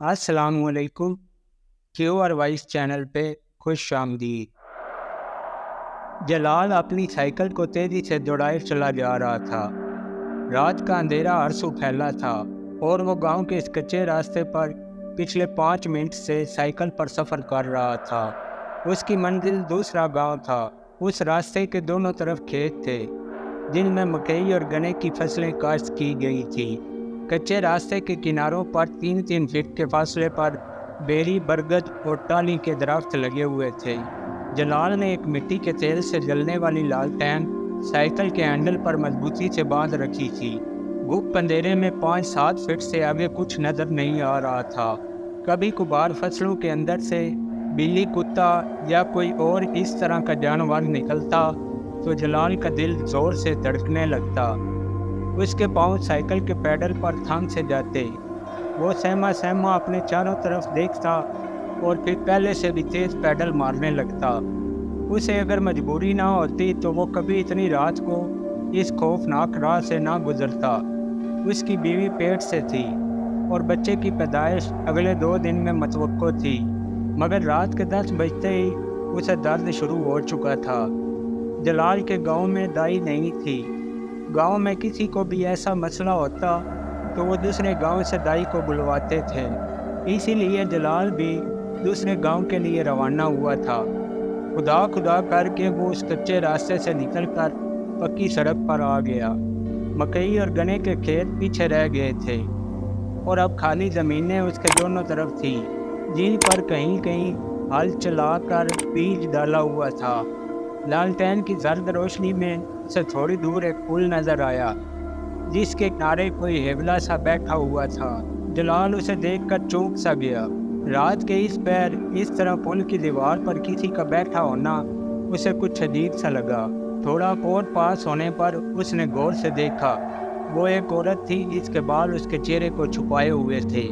السلام علیکم۔ Q R voice channel پہ خوش آمدید۔ جلال اپنی سائیکل کو تیزی سے دوڑائے چلا جا رہا تھا۔ رات کا اندھیرا ہر سو پھیلا تھا اور وہ گاؤں کے اس کچے راستے پر پچھلے 5 منٹ سے سائیکل پر سفر کر رہا تھا۔ اس کی منزل دوسرا گاؤں تھا۔ اس راستے کے دونوں طرف کھیت تھے جن میں مکئی اور گنے کی فصلیں کاشت کی گئی تھی۔ کچے راستے کے کناروں پر 3 فٹ کے فاصلے پر بیری، برگد اور ٹالی کے درخت لگے ہوئے تھے۔ جلال نے ایک مٹی کے تیل سے جلنے والی لالٹین سائیکل کے ہینڈل پر مضبوطی سے باندھ رکھی تھی۔ گپ اندھیرے میں 5-7 فٹ سے آگے کچھ نظر نہیں آ رہا تھا۔ کبھی کبھار فصلوں کے اندر سے بلی، کتا یا کوئی اور اس طرح کا جانور نکلتا تو جلال کا دل زور سے دھڑکنے لگتا۔ اس کے پاؤں سائیکل کے پیڈل پر تھام سے جاتے۔ وہ سہما اپنے چاروں طرف دیکھتا اور پھر پہلے سے بھی تیز پیڈل مارنے لگتا۔ اسے اگر مجبوری نہ ہوتی تو وہ کبھی اتنی رات کو اس خوفناک راہ سے نہ گزرتا۔ اس کی بیوی پیٹ سے تھی اور بچے کی پیدائش اگلے 2 دن میں متوقع تھی، مگر رات کے 10 بجتے ہی اسے درد شروع ہو چکا تھا۔ جلال کے گاؤں میں دائی نہیں تھی۔ گاؤں میں کسی کو بھی ایسا مسئلہ ہوتا تو وہ دوسرے گاؤں سے دائی کو بلواتے تھے۔ اسی لیے جلال بھی دوسرے گاؤں کے لیے روانہ ہوا تھا۔ خدا کر کے وہ اس کچے راستے سے نکل کر پکی سڑک پر آ گیا۔ مکئی اور گنے کے کھیت پیچھے رہ گئے تھے اور اب خالی زمینیں اس کے دونوں طرف تھیں جن پر کہیں کہیں ہل چلا کر بیج ڈالا ہوا تھا۔ لالٹین کی زرد روشنی میں اسے تھوڑی دور ایک پل نظر آیا جس کے کنارے کوئی ہیولا سا بیٹھا ہوا تھا۔ جلال اسے دیکھ کر چونک سا گیا۔ رات کے اس پیر اس طرح پل کی دیوار پر کسی کا بیٹھا ہونا اسے کچھ عجیب سا لگا۔ تھوڑا اور پاس ہونے پر اس نے غور سے دیکھا۔ وہ ایک عورت تھی جس کے بال اس کے چہرے کو چھپائے ہوئے تھے۔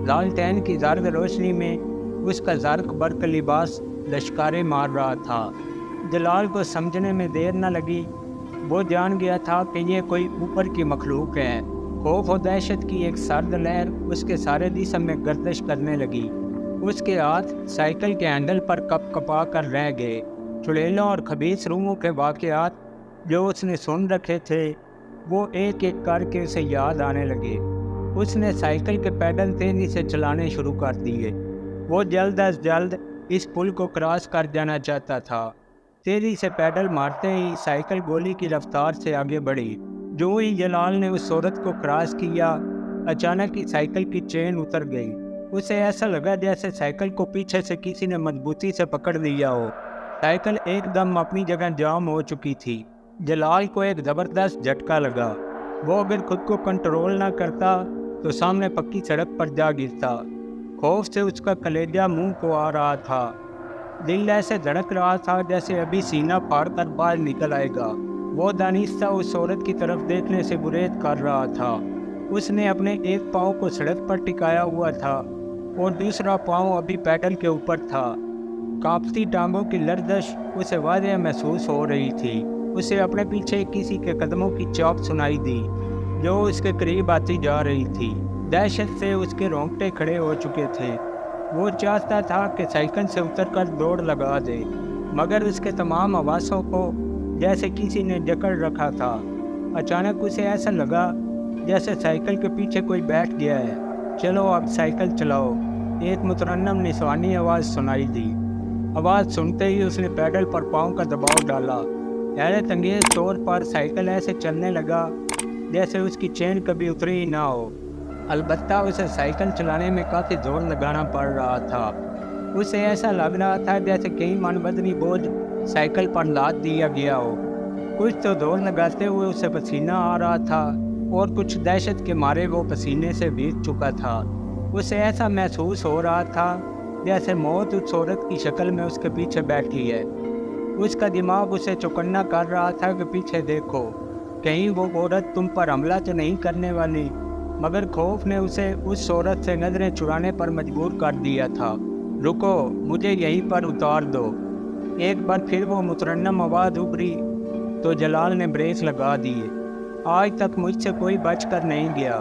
لالٹین کی زرد روشنی میں اس کا زرق برق لباس لشکارے مار رہا تھا۔ جلال کو سمجھنے میں دیر نہ لگی۔ وہ جان گیا تھا کہ یہ کوئی اوپر کی مخلوق ہے۔ خوف و دہشت کی ایک سرد لہر اس کے سارے جسم میں گردش کرنے لگی۔ اس کے ہاتھ سائیکل کے ہینڈل پر کپ کپا کر رہ گئے۔ چڑیلوں اور خبیث روحوں کے واقعات جو اس نے سن رکھے تھے وہ ایک ایک کر کے اسے یاد آنے لگے۔ اس نے سائیکل کے پیڈل تیزی سے چلانے شروع کر دیے۔ وہ جلد از جلد اس پل کو کراس کر جانا چاہتا تھا۔ تیزی سے پیڈل مارتے ہی سائیکل گولی کی رفتار سے آگے بڑھی۔ جو ہی جلال نے اس عورت کو کراس کیا، اچانک ہی سائیکل کی چین اتر گئی۔ اسے ایسا لگا جیسے سائیکل کو پیچھے سے کسی نے مضبوطی سے پکڑ لیا ہو۔ سائیکل ایک دم اپنی جگہ جام ہو چکی تھی۔ جلال کو ایک زبردست جھٹکا لگا۔ وہ اگر خود کو کنٹرول نہ کرتا تو سامنے پکی سڑک پر جا گرتا۔ خوف سے اس کا کلیجہ منہ کو آ رہا تھا۔ دل ایسے دھڑک رہا تھا جیسے ابھی سینہ پھاڑ کر باہر نکل آئے گا۔ وہ دانستہ اس عورت کی طرف دیکھنے سے گریز کر رہا تھا۔ اس نے اپنے ایک پاؤں کو سڑک پر ٹکایا ہوا تھا اور دوسرا پاؤں ابھی پیڈل کے اوپر تھا۔ کانپتی ٹانگوں کی لرزش اسے واضح محسوس ہو رہی تھی۔ اسے اپنے پیچھے کسی کے قدموں کی چاپ سنائی دی جو اس کے قریب آتی جا رہی تھی۔ دہشت سے اس کے رونگٹے کھڑے ہو چکے تھے۔ وہ چاہتا تھا کہ سائیکل سے اتر کر دوڑ لگا دے، مگر اس کے تمام حواسوں کو جیسے کسی نے جکڑ رکھا تھا۔ اچانک اسے ایسا لگا جیسے سائیکل کے پیچھے کوئی بیٹھ گیا ہے۔ چلو اب سائیکل چلاؤ، ایک مترنم نسوانی آواز سنائی دی۔ آواز سنتے ہی اس نے پیڈل پر پاؤں کا دباؤ ڈالا۔ حیرت انگیز طور پر سائیکل ایسے چلنے لگا جیسے اس کی چین کبھی اتری ہی نہ ہو۔ البتہ اسے سائیکل چلانے میں کافی زور لگانا پڑ رہا تھا۔ اسے ایسا لگ رہا تھا جیسے کئی من بدنی بوجھ سائیکل پر لاد دیا گیا ہو۔ کچھ تو زور لگاتے ہوئے اسے پسینہ آ رہا تھا اور کچھ دہشت کے مارے وہ پسینے سے بھیگ چکا تھا۔ اسے ایسا محسوس ہو رہا تھا جیسے موت اس عورت کی شکل میں اس کے پیچھے بیٹھی ہے۔ اس کا دماغ اسے چوکنا کر رہا تھا کہ پیچھے دیکھو، کہیں وہ عورت تم پر حملہ تو نہیں کرنے والی، مگر خوف نے اسے اس عورت سے نظریں چرانے پر مجبور کر دیا تھا۔ رکو، مجھے یہیں پر اتار دو۔ ایک بار پھر وہ مترنم آواز ابھری تو جلال نے بریک لگا دیے۔ آج تک مجھ سے کوئی بچ کر نہیں گیا،